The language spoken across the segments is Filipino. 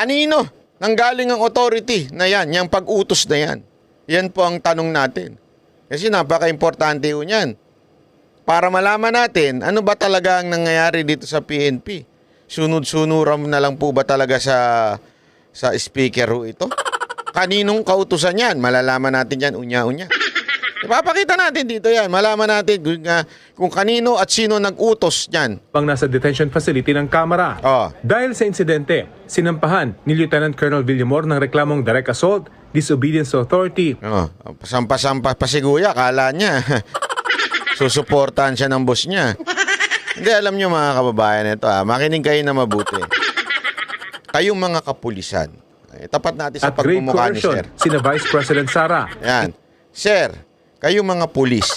Kanino nanggaling ang authority na yan, yung pag-utos na yan? Yan po ang tanong natin. Kasi napaka-importante po yan. Para malaman natin, ano ba talaga ang nangyayari dito sa PNP? Sunod-sunuran na lang po ba talaga sa speaker ho ito? Kaninong kautusan yan? Malalaman natin yan, unya-unya. Ipapakita natin dito yan. Malaman natin kung kanino at sino nag-utos niyan. Pang nasa detention facility ng Kamara. Dahil sa insidente, sinampahan ni Lieutenant Colonel Villamor ng reklamong direct assault, disobedience to authority. Pasampa-sampa pa si Guya, kala niya. Susuportahan siya ng boss niya. Hindi, alam niyo mga kababayan ito, makinig kayo na mabuti. Kayong mga kapulisan, tapat natin sa pagmumukha ni Sir. Sina Vice President Sara. Yan. Sir, kayong mga pulis,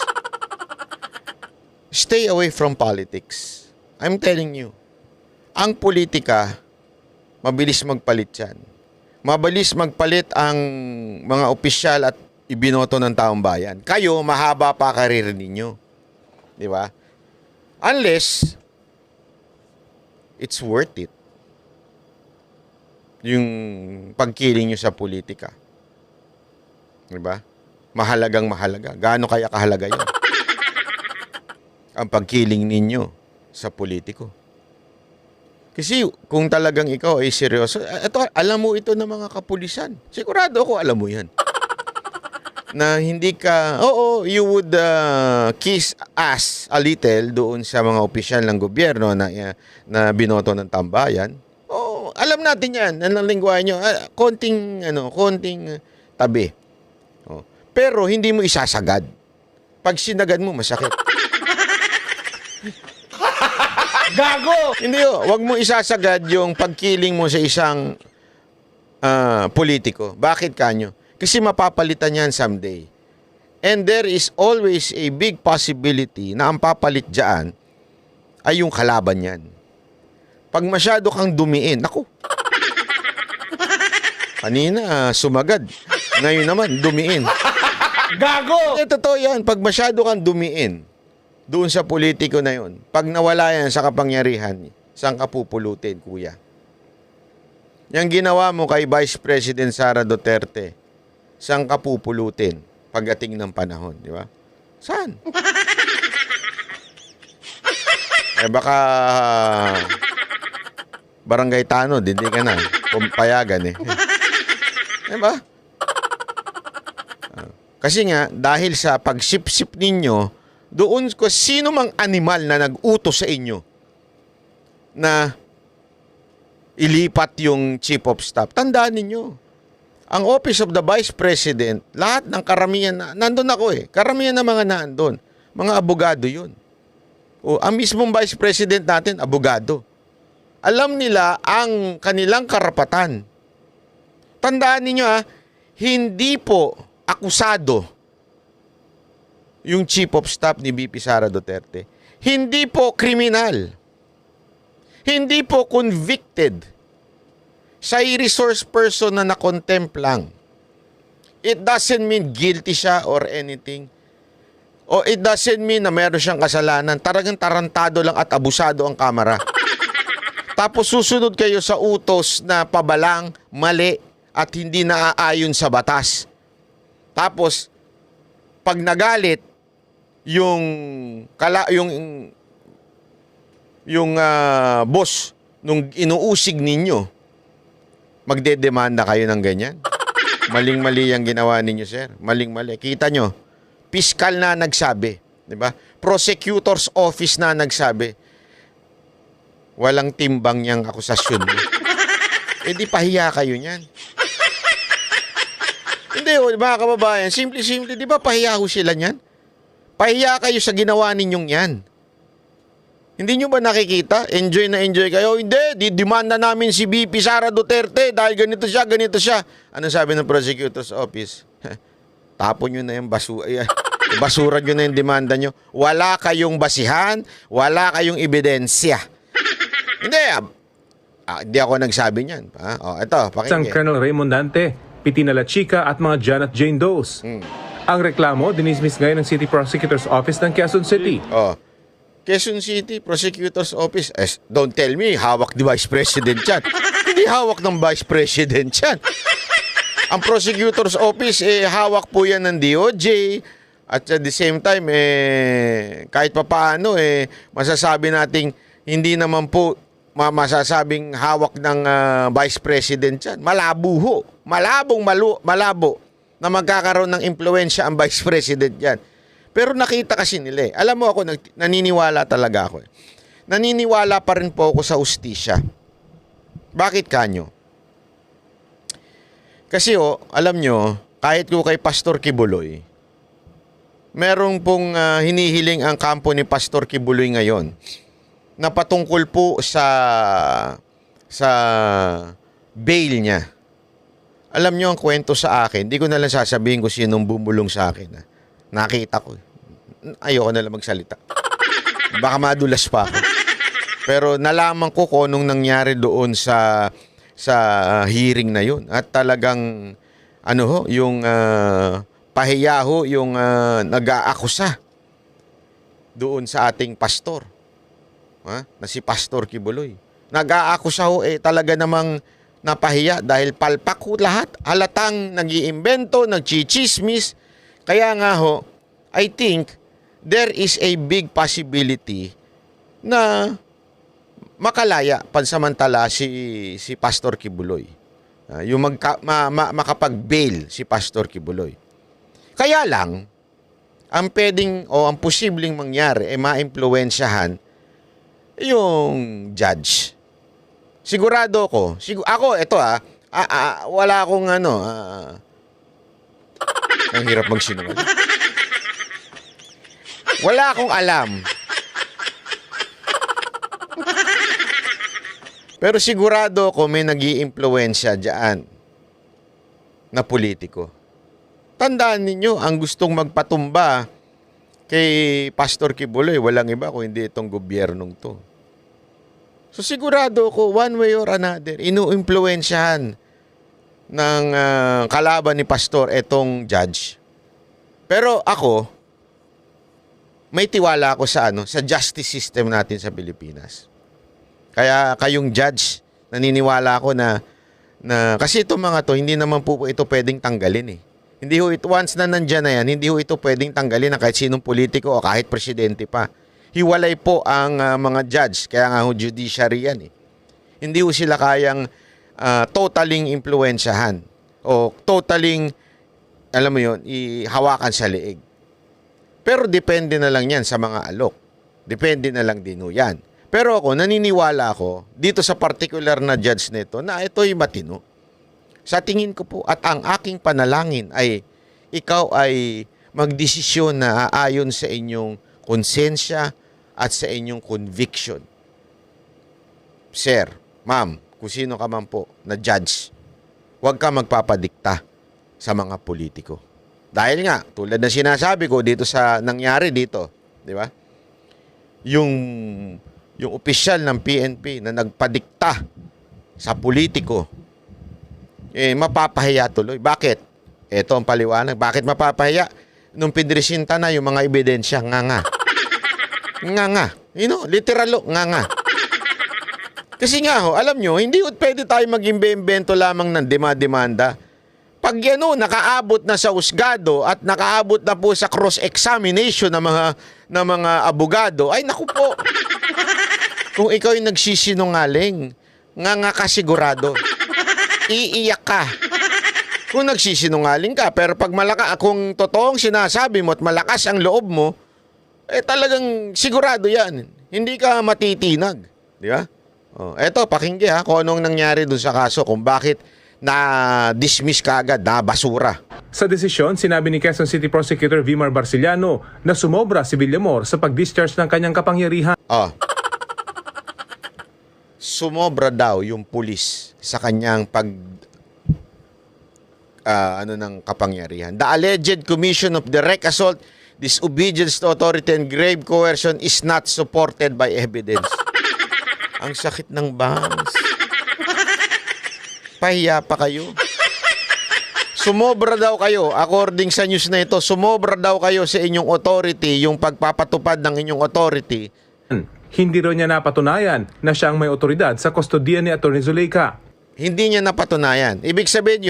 stay away from politics. I'm telling you. Ang politika, mabilis magpalit yan. Mabilis magpalit ang mga opisyal at ibinoto ng taong bayan. Kayo, mahaba pa karir ninyo. Di ba? Unless, it's worth it. Yung pagkiling nyo sa politika. Di ba? Mahalagang mahalaga. Gaano kaya kahalaga yun? Ang pagkiling ninyo sa politiko. Kasi kung talagang ikaw ay seryoso, ito, alam mo ito ng mga kapulisan. Sigurado ako alam mo yan. Na hindi ka, you would kiss ass a little doon sa mga opisyal ng gobyerno na binoto ng tambayan. Alam natin yan. Anong lingwahe nyo? Konting tabi. Pero hindi mo isasagad. Pag sinagad mo, masakit. Gago! Hindi wag mo isasagad yung pagkiling mo sa isang politiko. Bakit kanyo? Kasi mapapalitan yan someday. And there is always a big possibility na ang papalit dyan ay yung kalaban yan. Pag masyado kang dumiin, naku. Kanina, sumagad. Ngayon naman, dumiin. Gago! Totoo yan. Pag masyado kang dumiin doon sa politiko na yun, pag nawala yan sa kapangyarihan, saan ka pupulutin, kuya? Yang ginawa mo kay Vice President Sara Duterte, saan ka pupulutin pagdating ng panahon, di ba? Saan? Baka Barangay Tanod, hindi ka na. Payagan eh. Di ba? Kasi nga, dahil sa pagsipsip ninyo, doon ko sino mang animal na nag-utos sa inyo na ilipat yung Chief of Staff. Tandaan ninyo, ang Office of the Vice President, lahat ng karamihan, nandun ako eh, karamihan ng mga nandun, mga abogado yun. Ang mismong Vice President natin, abogado. Alam nila ang kanilang karapatan. Tandaan ninyo hindi po akusado yung Chief of Staff ni VP Sara Duterte. Hindi po kriminal. Hindi po convicted. Siya ay resource person na na-contempt lang. It doesn't mean guilty siya or anything. O it doesn't mean na meron siyang kasalanan. Talagang tarantado lang at abusado ang Kamara. Tapos susunod kayo sa utos na pabalang, mali, at hindi naaayon sa batas. Tapos, pag nagalit, yung boss nung inuusig ninyo, magdedemanda kayo ng ganyan. Maling-mali ang ginawa ninyo, sir. Maling-mali. Kita nyo, piskal na nagsabi, di ba? Prosecutor's office na nagsabi, walang timbang niyang akusasyon mo. Di pahiya kayo niyan. Hindi, mga kababayan, simple-simple, di ba pahiya ho sila niyan? Pahiya kayo sa ginawa ninyong yan. Hindi nyo ba nakikita? Enjoy na enjoy kayo. Hindi, didemanda namin si VP Sara Duterte dahil ganito siya, ganito siya. Ano sabi ng prosecutor's office? Tapon nyo na yung basura nyo na yung demanda nyo. Wala kayong basihan, wala kayong ebidensya. Hindi, hindi ako nagsabi niyan. Ito, pakinggan. Isang Colonel Raymond Dante, Pitina La Chica at mga Janet Jane Does. Ang reklamo, dinismiss ngayon ng City Prosecutor's Office ng Quezon City. Quezon City Prosecutor's Office. Don't tell me, hawak ni Vice President yan. Hindi hawak ng Vice President yan. Ang Prosecutor's Office, hawak po yan ng DOJ. At at the same time, kahit papaano, masasabi nating hindi naman po masasabing hawak ng Vice President yan. Malabo ho. Malabo na magkakaroon ng impluensya ang Vice President yan. Pero nakita kasi nila. Alam mo ako, naniniwala talaga ako. Naniniwala pa rin po ako sa ustisya. Bakit kanyo? Kasi alam nyo, kahit ko kay Pastor Kibuloy, merong pong hinihiling ang kampo ni Pastor Kibuloy ngayon na patungkol po sa bail niya. Alam nyo ang kwento sa akin, di ko na lang sasabihin kung sinong bumulong sa akin. Nakita ko. Ayoko na lang magsalita. Baka madulas pa ako. Pero nalaman ko kung anong nangyari doon sa hearing na yun. At talagang yung pahiya ho, yung nag-aakusa doon sa ating pastor. Na si Pastor Kibuloy. Nag-aakusa ho, talaga namang napahiya dahil palpak ho lahat. Halatang nag-iimbento, nagchichismis. Kaya nga ho, I think there is a big possibility na makalaya pansamantala si Pastor Kibuloy. Yung makapag-bail si Pastor Kibuloy. Kaya lang, ang pwedeng o ang posibleng mangyari maimpluwensyahan yung judge. Sigurado ko. Ako, ito wala akong ang hirap magsinungaling. Wala akong alam. Pero sigurado ko may nag-iimpluwensya dyan na politiko. Tandaan ninyo, ang gustong magpatumba kay Pastor Kibuloy, walang iba kung hindi itong gobyernong to. So sigurado ko, one way or another, inuimpluwensyahan ng kalaban ni Pastor etong judge. Pero ako, may tiwala ako sa justice system natin sa Pilipinas. Kaya kayong judge, naniniwala ako na kasi itong mga to, hindi naman po ito pwedeng tanggalin . Hindi ho ito, once na nandyan na yan, hindi ho ito pwedeng tanggalin ng kahit sinong politiko o kahit presidente pa. Hiwalay po ang mga judge, kaya nga ho judiciary yan . Hindi ho sila kayang totaling impluwensyahan o totaling, alam mo yun, ihawakan sa leeg. Pero depende na lang yan sa mga alok. Depende na lang din ho yan. Pero ako, naniniwala ako dito sa particular na judge nito na ito'y matino. Sa tingin ko po at ang aking panalangin ay ikaw ay magdesisyon na aayon sa inyong konsensya at sa inyong conviction. Sir, ma'am, kung sino ka man po na judge, huwag ka magpapadikta sa mga politiko. Dahil nga, tulad na sinasabi ko dito sa nangyari dito, di ba? Yung opisyal ng PNP na nagpadikta sa politiko, mapapahiya tuloy. Bakit? Ito ang paliwanag. Bakit mapapahiya? Nung pinresinta na yung mga ebidensya, nga. Literal, nga. Kasi nga alam nyo, hindi pwede tayo mag-imbento lamang ng demanda. Pag nakaabot na sa husgado at nakaabot na po sa cross-examination ng mga abogado, ay naku po. Kung ikaw yung nagsisinungaling, nga ka sigurado. Iiyak ka. Kung nagsisinungaling ka, pero pag kung totoong sinasabi mo at malakas ang loob mo, talagang sigurado yan. Hindi ka matitinag. Di ba? Eto, pakinggan kung anong nangyari dun sa kaso, kung bakit na-dismiss ka agad, na basura. Sa desisyon, sinabi ni Quezon City Prosecutor Vimar Barciliano na sumobra si Villamor sa pag-discharge ng kanyang kapangyarihan. Sumobra daw yung pulis sa kanyang ng kapangyarihan. The alleged commission of direct assault, disobedience to authority and grave coercion is not supported by evidence. Ang sakit ng bangs. Pahiya pa kayo. Sumobra daw kayo, according sa news na ito, sumobra daw kayo sa inyong authority, yung pagpapatupad ng inyong authority, Hindi raw niya napatunayan na siya ang may otoridad sa kustodiya ni Atty. Zulaika. Hindi niya napatunayan. Ibig sabihin,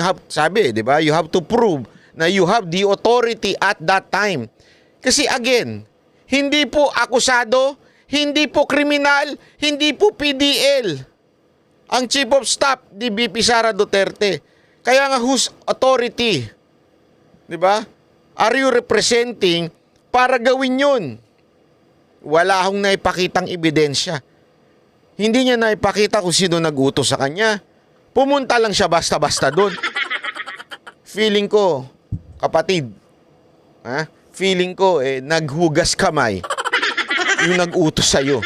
di ba, you have to prove na you have the authority at that time. Kasi again, hindi po akusado, hindi po kriminal, hindi po PDL ang Chief of Staff ni VP Sara Duterte. Kaya nga, whose authority, di ba, are you representing para gawin yun? Wala akong naipakitang ebidensya. Hindi niya naipakita kung sino nag-utos sa kanya. Pumunta lang siya basta-basta doon. Feeling ko, kapatid, feeling ko, naghugas kamay yung nag-utos sa'yo.